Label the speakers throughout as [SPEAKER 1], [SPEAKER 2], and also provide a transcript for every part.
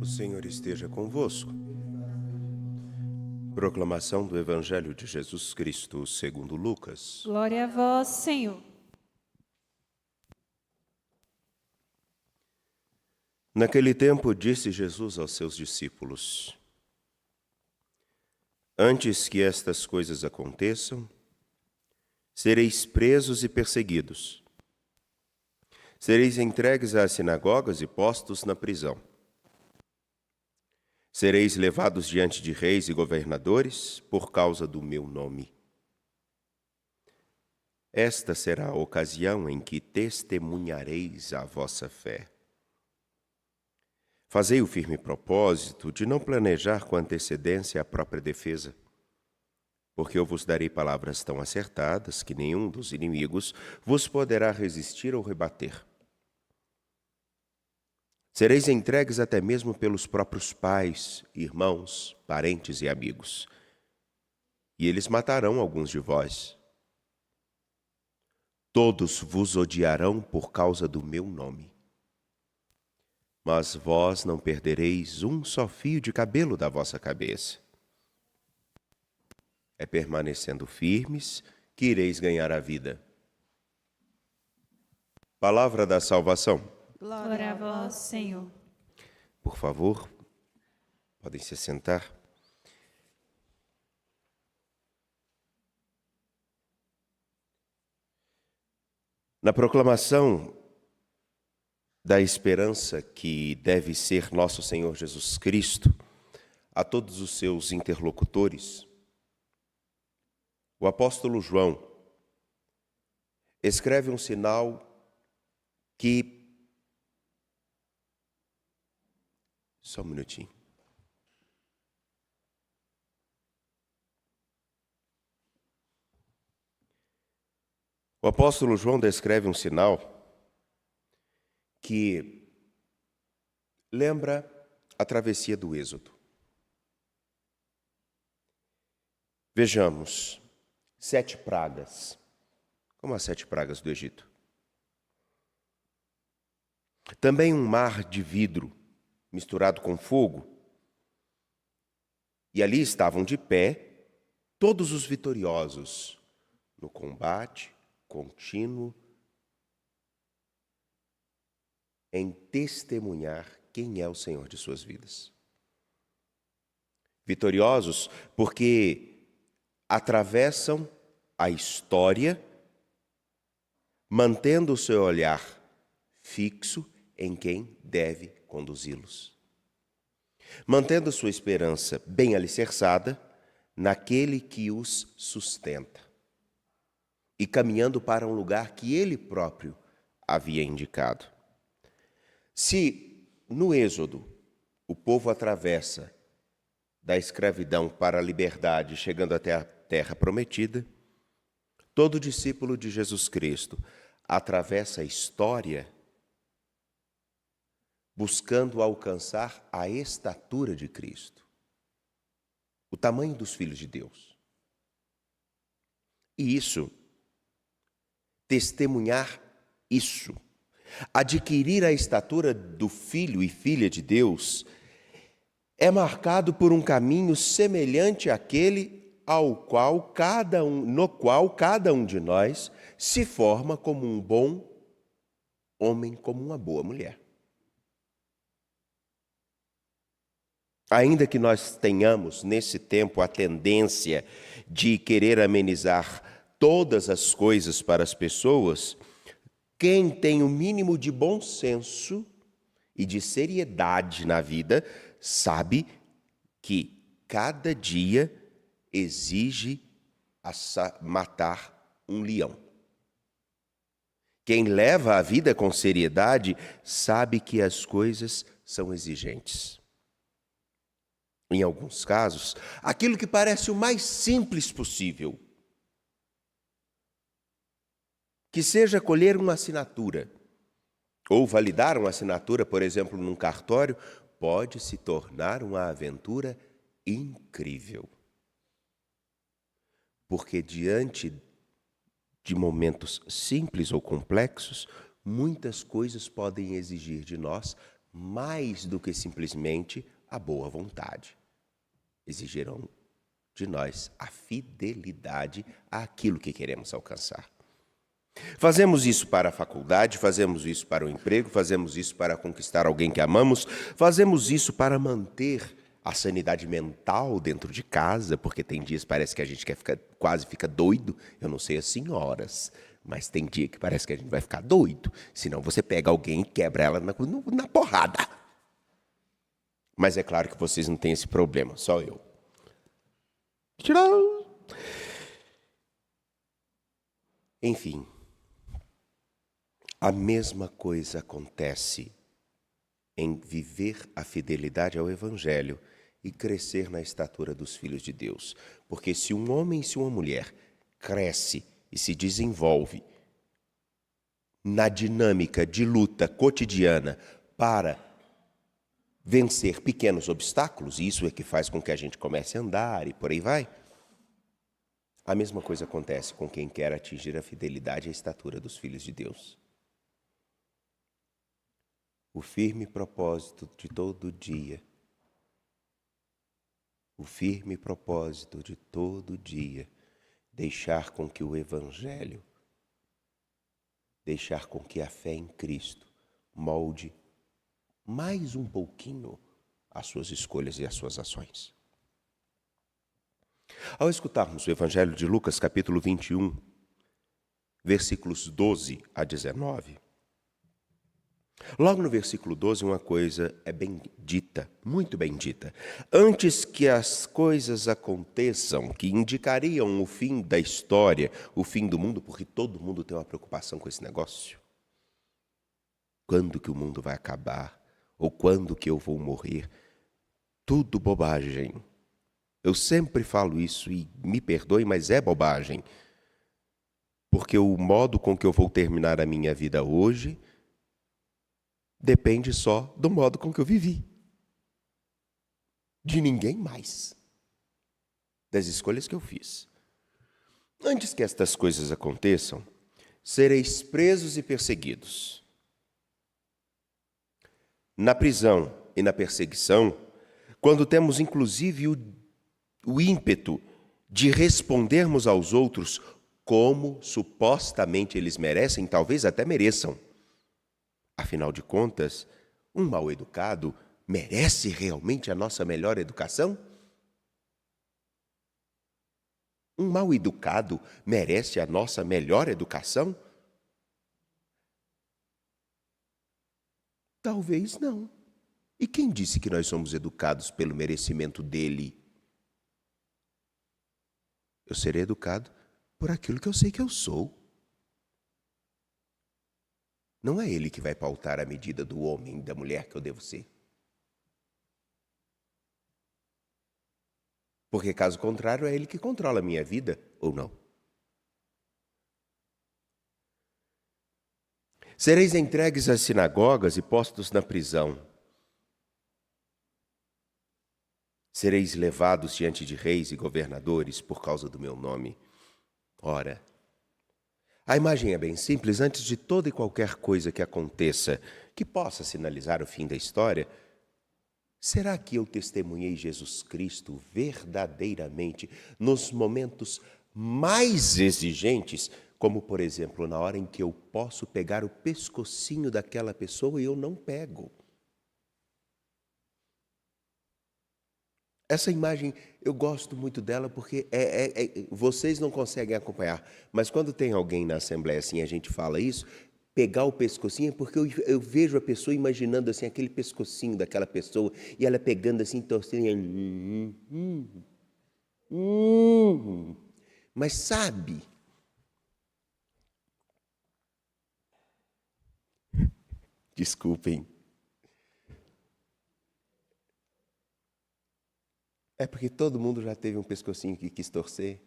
[SPEAKER 1] O Senhor esteja convosco. Proclamação do Evangelho de Jesus Cristo segundo Lucas.
[SPEAKER 2] Glória a vós, Senhor.
[SPEAKER 1] Naquele tempo disse Jesus aos seus discípulos: Antes que estas coisas aconteçam, sereis presos e perseguidos. Sereis entregues às sinagogas e postos na prisão. Sereis levados diante de reis e governadores por causa do meu nome. Esta será a ocasião em que testemunhareis a vossa fé. Fazei o firme propósito de não planejar com antecedência a própria defesa, porque eu vos darei palavras tão acertadas que nenhum dos inimigos vos poderá resistir ou rebater. Sereis entregues até mesmo pelos próprios pais, irmãos, parentes e amigos, e eles matarão alguns de vós. Todos vos odiarão por causa do meu nome. Mas vós não perdereis um só fio de cabelo da vossa cabeça. É permanecendo firmes que ireis ganhar a vida. Palavra da salvação.
[SPEAKER 2] Glória a vós, Senhor.
[SPEAKER 1] Por favor, podem se sentar. Na proclamação da esperança que deve ser nosso Senhor Jesus Cristo a todos os seus interlocutores, o apóstolo João escreve um sinal que... Só um minutinho. O apóstolo João descreve um sinal que lembra a travessia do Êxodo. Vejamos, 7 pragas, como as 7 pragas do Egito. Também um mar de vidro misturado com fogo. E ali estavam de pé todos os vitoriosos no combate contínuo em testemunhar quem é o Senhor de suas vidas. Vitoriosos porque atravessam a história, mantendo o seu olhar fixo em quem deve conduzi-los. Mantendo sua esperança bem alicerçada naquele que os sustenta. E caminhando para um lugar que ele próprio havia indicado. Se no Êxodo o povo atravessa da escravidão para a liberdade, chegando até a terra prometida, todo discípulo de Jesus Cristo atravessa a história buscando alcançar a estatura de Cristo, o tamanho dos filhos de Deus. E isso, testemunhar isso, adquirir a estatura do filho e filha de Deus, é marcado por um caminho semelhante àquele no qual cada um de nós se forma como um bom homem, como uma boa mulher. Ainda que nós tenhamos, nesse tempo, a tendência de querer amenizar todas as coisas para as pessoas, quem tem o mínimo de bom senso e de seriedade na vida, sabe que cada dia exige matar um leão. Quem leva a vida com seriedade sabe que as coisas são exigentes. Em alguns casos, aquilo que parece o mais simples possível, que seja colher uma assinatura, ou validar uma assinatura, por exemplo, num cartório, pode se tornar uma aventura incrível. Porque diante de momentos simples ou complexos, muitas coisas podem exigir de nós mais do que simplesmente a boa vontade. Exigirão de nós a fidelidade àquilo que queremos alcançar. Fazemos isso para a faculdade, fazemos isso para o emprego, fazemos isso para conquistar alguém que amamos, fazemos isso para manter a sanidade mental dentro de casa, porque tem dias que parece que a gente quase fica doido. Eu não sei as senhoras, mas tem dia que parece que a gente vai ficar doido. Senão você pega alguém e quebra ela na porrada. Mas é claro que vocês não têm esse problema, só eu. Enfim, a mesma coisa acontece em viver a fidelidade ao Evangelho e crescer na estatura dos filhos de Deus. Porque se um homem e se uma mulher cresce e se desenvolve na dinâmica de luta cotidiana para vencer pequenos obstáculos, e isso é que faz com que a gente comece a andar e por aí vai, a mesma coisa acontece com quem quer atingir a fidelidade e a estatura dos filhos de Deus. O firme propósito de todo dia, deixar com que o Evangelho, deixar com que a fé em Cristo molde mais um pouquinho as suas escolhas e as suas ações. Ao escutarmos o Evangelho de Lucas, capítulo 21, versículos 12 a 19, logo no versículo 12, uma coisa é bem dita, muito bem dita. Antes que as coisas aconteçam, que indicariam o fim da história, o fim do mundo, porque todo mundo tem uma preocupação com esse negócio. Quando que o mundo vai acabar? Ou quando que eu vou morrer? Tudo bobagem. Eu sempre falo isso e me perdoe, mas é bobagem. Porque o modo com que eu vou terminar a minha vida hoje depende só do modo com que eu vivi. De ninguém mais. Das escolhas que eu fiz. Antes que estas coisas aconteçam, sereis presos e perseguidos. Na prisão e na perseguição, quando temos inclusive o ímpeto de respondermos aos outros como supostamente eles merecem, talvez até mereçam. Afinal de contas, um mal-educado merece realmente a nossa melhor educação? Um mal-educado merece a nossa melhor educação? Talvez não. E quem disse que nós somos educados pelo merecimento dele? Eu serei educado por aquilo que eu sei que eu sou. Não é ele que vai pautar a medida do homem e da mulher que eu devo ser. Porque, caso contrário, é ele que controla a minha vida, ou não? Sereis entregues às sinagogas e postos na prisão. Sereis levados diante de reis e governadores por causa do meu nome. Ora, a imagem é bem simples. Antes de toda e qualquer coisa que aconteça que possa sinalizar o fim da história, será que eu testemunhei Jesus Cristo verdadeiramente nos momentos mais exigentes, como, por exemplo, na hora em que eu posso pegar o pescocinho daquela pessoa e eu não pego? Essa imagem, eu gosto muito dela porque vocês não conseguem acompanhar, mas quando tem alguém na Assembleia assim, a gente fala isso, pegar o pescocinho, é porque eu vejo a pessoa imaginando assim, aquele pescocinho daquela pessoa, e ela pegando assim, torcendo. Mas sabe, desculpem, é porque todo mundo já teve um pescocinho que quis torcer.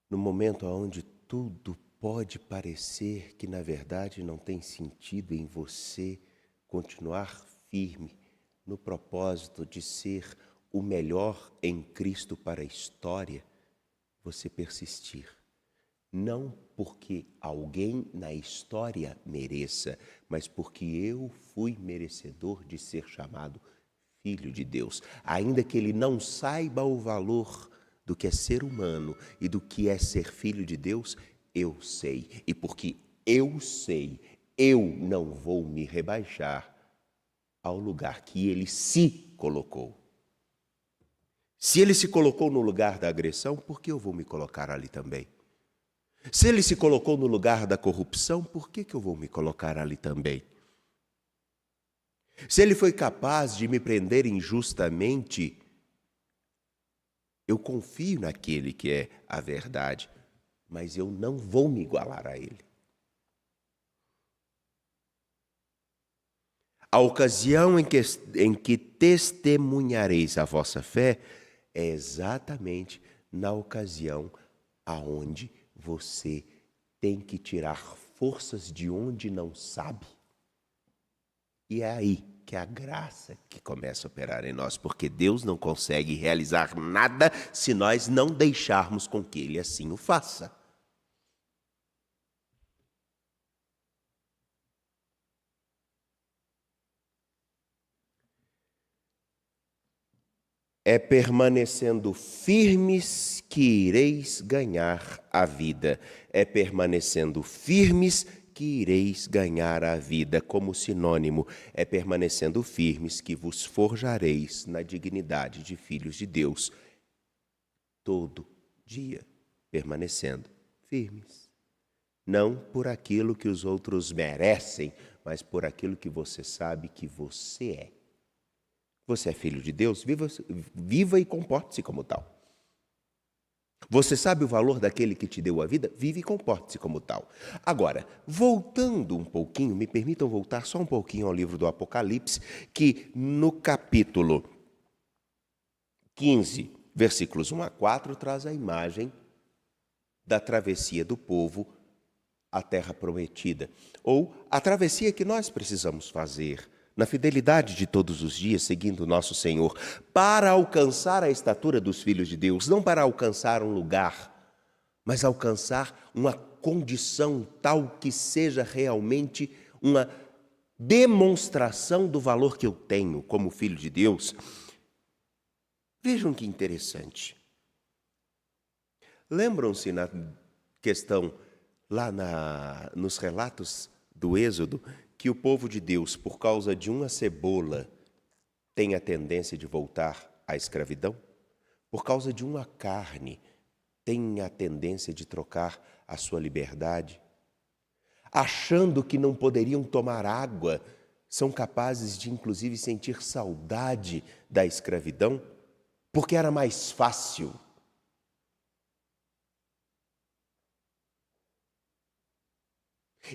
[SPEAKER 1] No momento onde tudo pode parecer que, na verdade, não tem sentido em você continuar firme no propósito de ser o melhor em Cristo para a história, você persistir. não porque alguém na história mereça, mas porque eu fui merecedor de ser chamado filho de Deus. Ainda que ele não saiba o valor do que é ser humano e do que é ser filho de Deus, eu sei. E porque eu sei, eu não vou me rebaixar ao lugar que ele se colocou. Se ele se colocou no lugar da agressão, por que eu vou me colocar ali também? Se ele se colocou no lugar da corrupção, por que eu vou me colocar ali também? Se ele foi capaz de me prender injustamente, eu confio naquele que é a verdade, mas eu não vou me igualar a ele. A ocasião em que testemunhareis a vossa fé é exatamente na ocasião aonde você tem que tirar forças de onde não sabe. E é aí que a graça que começa a operar em nós, porque Deus não consegue realizar nada se nós não deixarmos com que Ele assim o faça. É permanecendo firmes que ireis ganhar a vida. É permanecendo firmes que ireis ganhar a vida. Como sinônimo, é permanecendo firmes que vos forjareis na dignidade de filhos de Deus. Todo dia, permanecendo firmes. Não por aquilo que os outros merecem, mas por aquilo que você sabe que você é. Você é filho de Deus, viva e comporte-se como tal. Você sabe o valor daquele que te deu a vida? Vive e comporte-se como tal. Agora, voltando um pouquinho, me permitam voltar só um pouquinho ao livro do Apocalipse, que no capítulo 15, versículos 1 a 4, traz a imagem da travessia do povo à terra prometida, ou a travessia que nós precisamos fazer na fidelidade de todos os dias, seguindo o nosso Senhor, para alcançar a estatura dos filhos de Deus, não para alcançar um lugar, mas alcançar uma condição tal que seja realmente uma demonstração do valor que eu tenho como filho de Deus. Vejam que interessante. Lembram-se na questão, lá nos relatos do Êxodo, que o povo de Deus, por causa de uma cebola, tem a tendência de voltar à escravidão? Por causa de uma carne, tem a tendência de trocar a sua liberdade? Achando que não poderiam tomar água, são capazes de, inclusive, sentir saudade da escravidão, porque era mais fácil.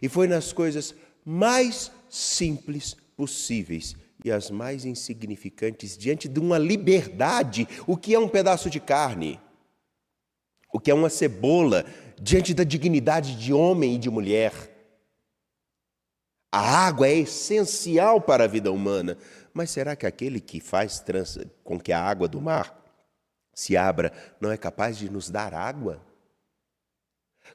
[SPEAKER 1] E foi nas coisas mais simples possíveis e as mais insignificantes diante de uma liberdade. O que é um pedaço de carne? O que é uma cebola diante da dignidade de homem e de mulher? A água é essencial para a vida humana, mas será que aquele que faz com que a água do mar se abra não é capaz de nos dar água?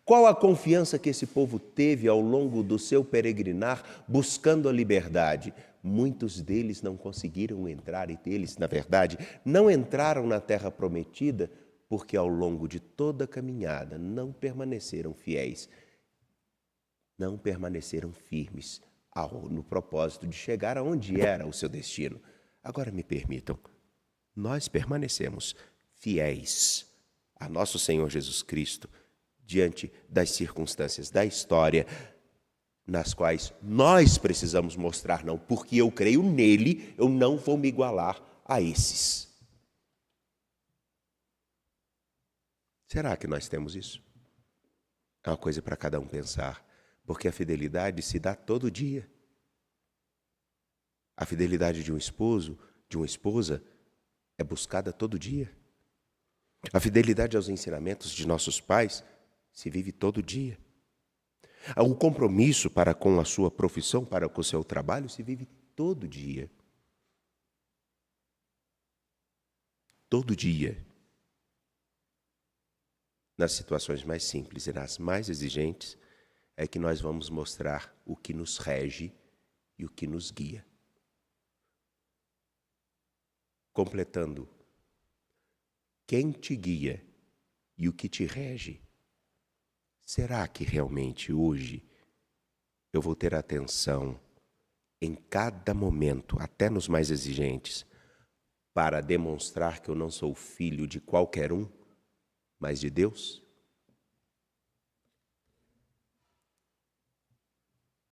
[SPEAKER 1] Qual a confiança que esse povo teve ao longo do seu peregrinar buscando a liberdade? Muitos deles não conseguiram entrar, e deles, na verdade, não entraram na terra prometida porque ao longo de toda a caminhada não permaneceram fiéis, não permaneceram firmes no propósito de chegar aonde era o seu destino. Agora me permitam, nós permanecemos fiéis a nosso Senhor Jesus Cristo, diante das circunstâncias da história, nas quais nós precisamos mostrar, não, porque eu creio nele, eu não vou me igualar a esses. Será que nós temos isso? É uma coisa para cada um pensar, porque a fidelidade se dá todo dia. A fidelidade de um esposo, de uma esposa, é buscada todo dia. A fidelidade aos ensinamentos de nossos pais se vive todo dia. O compromisso para com a sua profissão, para com o seu trabalho, se vive todo dia. Todo dia. nas situações mais simples e nas mais exigentes, é que nós vamos mostrar o que nos rege e o que nos guia. Completando, quem te guia e o que te rege? Será que realmente hoje eu vou ter atenção em cada momento, até nos mais exigentes, para demonstrar que eu não sou filho de qualquer um, mas de Deus?